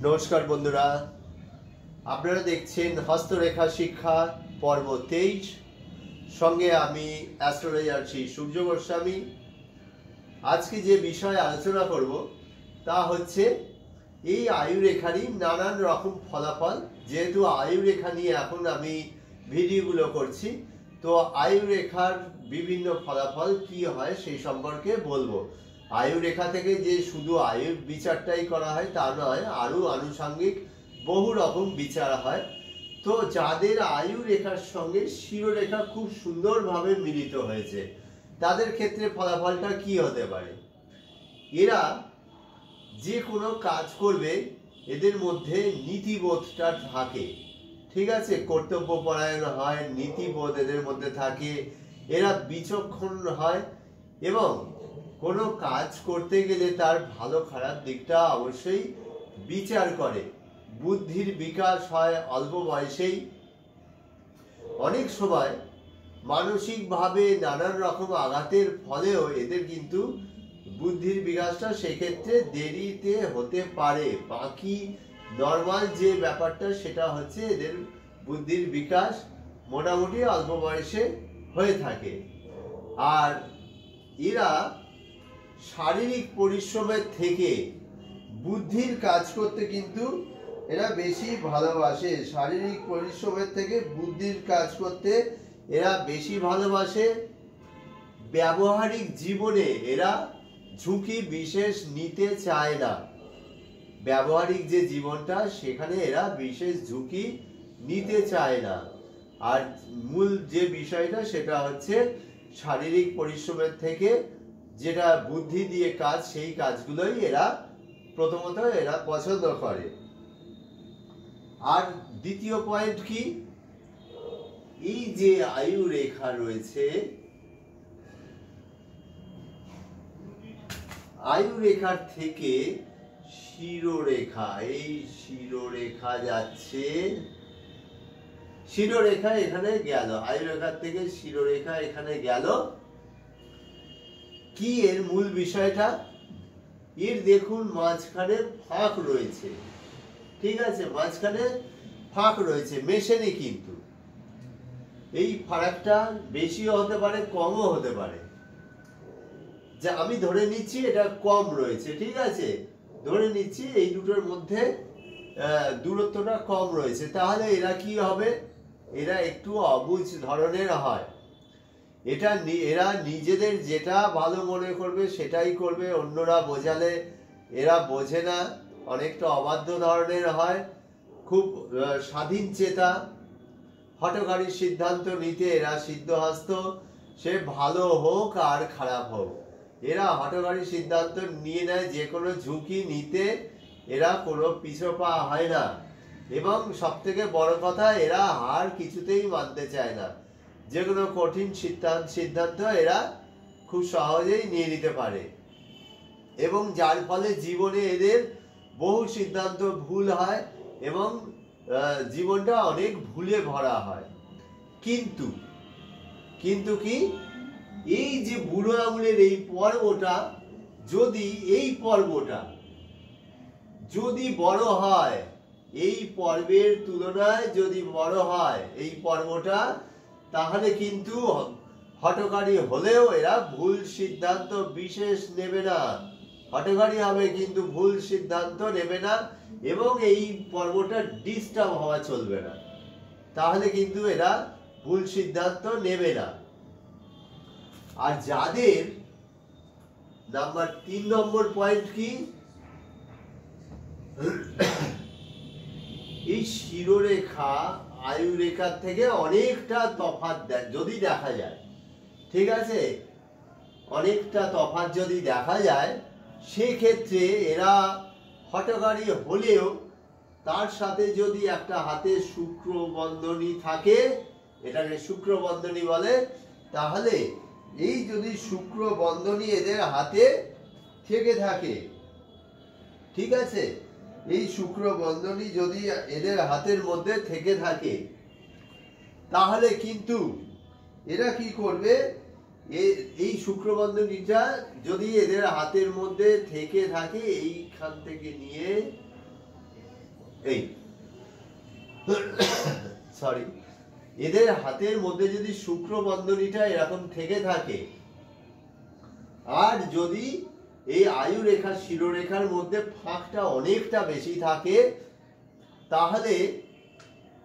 নমস্কার বন্ধুরা, আপনারা দেখছেন হস্তরেখা শিক্ষা পর্ব 23। সঙ্গে আমি অ্যাস্ট্রোলজার শ্রী সূর্য গোস্বামী। আজকে যে বিষয়ে আলোচনা করব তা হচ্ছে এই আয়ুরেখারই নানান রকম ফলাফল। যেহেতু আয়ুরেখা নিয়ে এখন আমি ভিডিওগুলো করছি, তো আয়ুরেখার বিভিন্ন ফলাফল কি হয় সেই সম্পর্কে বলবো। আয়ুরেখা থেকে যে শুধু আয়ুর বিচারটাই করা হয় তা নয়, আরও আনুষঙ্গিক বহু রকম বিচার হয়। তো যাদের আয়ুরেখার সঙ্গে শিরোরেখা খুব সুন্দরভাবে মিলিত হয়েছে তাদের ক্ষেত্রে ফলাফলটা কি হতে পারে? এরা যে কোনো কাজ করবে এদের মধ্যে নীতিবোধটা থাকে, ঠিক আছে, কর্তব্যপরায়ণ হয়, নীতিবোধ এদের মধ্যে থাকে, এরা বিচক্ষণ হয় এবং কোনো কাজ করতে গেলে তার ভালো খারাপ দিকটা অবশ্যই বিচার করে। বুদ্ধির বিকাশ হয় অল্প বয়সেই। অনেক সময় মানসিকভাবে নানান রকম আঘাতের ফলেও এদের কিন্তু বুদ্ধির বিকাশটা সেক্ষেত্রে দেরিতে হতে পারে। বাকি নর্মাল যে ব্যাপারটা সেটা হচ্ছে এদের বুদ্ধির বিকাশ মোটামুটি অল্প বয়সে হয়ে থাকে। আর এরা শারীরিক পরিশ্রমের থেকে বুদ্ধির কাজ করতে কিন্তু এরা বেশি ভালোবাসে। শারীরিক পরিশ্রমের থেকে বুদ্ধির কাজ করতে এরা বেশি ভালোবাসে। ব্যবহারিক জীবনে এরা ঝুঁকি বিশেষ নিতে চায় না। ব্যবহারিক যে জীবনটা সেখানে এরা বিশেষ ঝুঁকি নিতে চায় না। আর মূল যে বিষয়টা সেটা হচ্ছে শারীরিক পরিশ্রমের থেকে যেটা বুদ্ধি দিয়ে কাজ, সেই কাজগুলোই এরা প্রথমত এরা পছন্দ করে। আর দ্বিতীয় পয়েন্ট কি, এই যে আয়ু রেখা রয়েছে, আয়ু রেখার থেকে শিরোরেখা, এই শিরোরেখা যাচ্ছে, শিরোরেখা এখানে গেল, আয়ু রেখার থেকে শিরোরেখা এখানে গেল। কি এর মূল বিষয়টা? এর দেখুন মাঝখানে ফাঁক রয়েছে, ঠিক আছে, মাঝখানে ফাঁক রয়েছে, মেশেনি কিন্তু। এই ফারাকটা বেশিও হতে পারে, কমও হতে পারে। যা আমি ধরে নিচ্ছি এটা কম রয়েছে, ঠিক আছে, ধরে নিচ্ছি এই দুটোর মধ্যে দূরত্বটা কম রয়েছে। তাহলে এরা কি হবে? এরা একটু অবুঝ ধরনের হয়। এরা নিজেদের যেটা ভালো মনে করবে সেটাই করবে, অন্যরা বোঝালে এরা বোঝে না, অনেকটা অবাধ্য ধরনের হয়, খুব স্বাধীন চেতা, হঠকারী সিদ্ধান্ত নিতে এরা সিদ্ধহস্ত, সে ভালো হোক আর খারাপ হোক। এরা হঠকারী সিদ্ধান্ত নিয়ে নেয়, যে কোনো ঝুঁকি নিতে এরা কোনো পিছপা হয় না। এবং সব থেকে বড় কথা, এরা হার কিছুতেই মানতে চায় না। যে কোনো কঠিন সিদ্ধান্ত এরা খুব সহজেই নিয়ে নিতে পারে এবং যার ফলে জীবনে এদের বহু সিদ্ধান্ত ভুল হয় এবং জীবনটা অনেক ভুলে ভরা হয়। কিন্তু কি, এই যে বুড়ো আঙুলের এই পর্বটা, এই পর্বটা যদি বড় হয়, এই পর্বের তুলনায় যদি বড় হয় এই পর্বটা, তাহলে কিন্তু হঠকারী হলেও এরা ভুল সিদ্ধান্ত বিশেষ নেবে না। হঠকারী হবে কিন্তু ভুল সিদ্ধান্ত নেবে না এবং এই পর্বটা ডিস্টার্ব হওয়া চলবে না, তাহলে কিন্তু এরা ভুল সিদ্ধান্ত নেবে না। আর যাদের নাম্বার 3 নম্বর পয়েন্ট কি, এই শিরোরেখা আয়ু রেখার থেকে অনেকটা তফাৎ যদি দেখা যায়, ঠিক আছে, অনেকটা তফাৎ যদি দেখা যায়, সেক্ষেত্রে এরা হঠকারী হলেও তার সাথে যদি একটা হাতে শুক্র বন্ধনী থাকে, এটাকে শুক্র বন্ধনী বলে, তাহলে এই যদি শুক্র বন্ধনী এদের হাতে থেকে থাকে, ঠিক আছে, এই শুক্র বন্ধনী যদি এদের হাতের মধ্যে থেকে থাকে, তাহলে কিন্তু এরা কি করবে, এই শুক্র বন্ধনীটা যদি এদের হাতের মধ্যে থেকে থাকে, এইখান থেকে নিয়ে এই সরি, এদের হাতের মধ্যে যদি শুক্র বন্ধনীটা এরকম থেকে থাকে, আর যদি এই আয়ু রেখা শিরোরেখার মধ্যে ফাঁকটা অনেকটা বেশি থাকে, তাহলে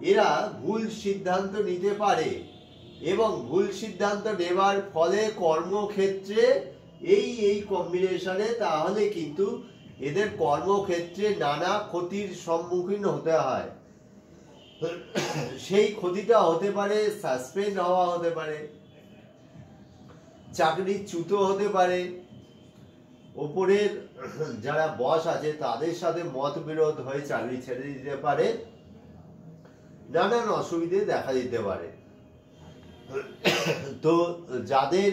এরা ভুল সিদ্ধান্ত নিতে পারে, এবং ভুল সিদ্ধান্ত নেবার ফলে কর্মক্ষেত্রে এই কম্বিনেশনে তাহলে কিন্তু এদের কর্মক্ষেত্রে নানা ক্ষতির সম্মুখীন হতে হয়। সেই ক্ষতিটা হতে পারে সাসপেন্ড হওয়া, হতে পারে চাকরিচ্যুত হতে পারে, ওপরের যারা বস আছে তাদের সাথে মতবিরোধ হয়ে চাকরি ছেড়ে দিতে পারে, নানান অসুবিধে দেখা দিতে পারে। তো যাদের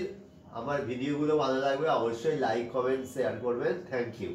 আমার ভিডিওগুলো ভালো লাগবে অবশ্যই লাইক, কমেন্ট, শেয়ার করবেন। Thank you.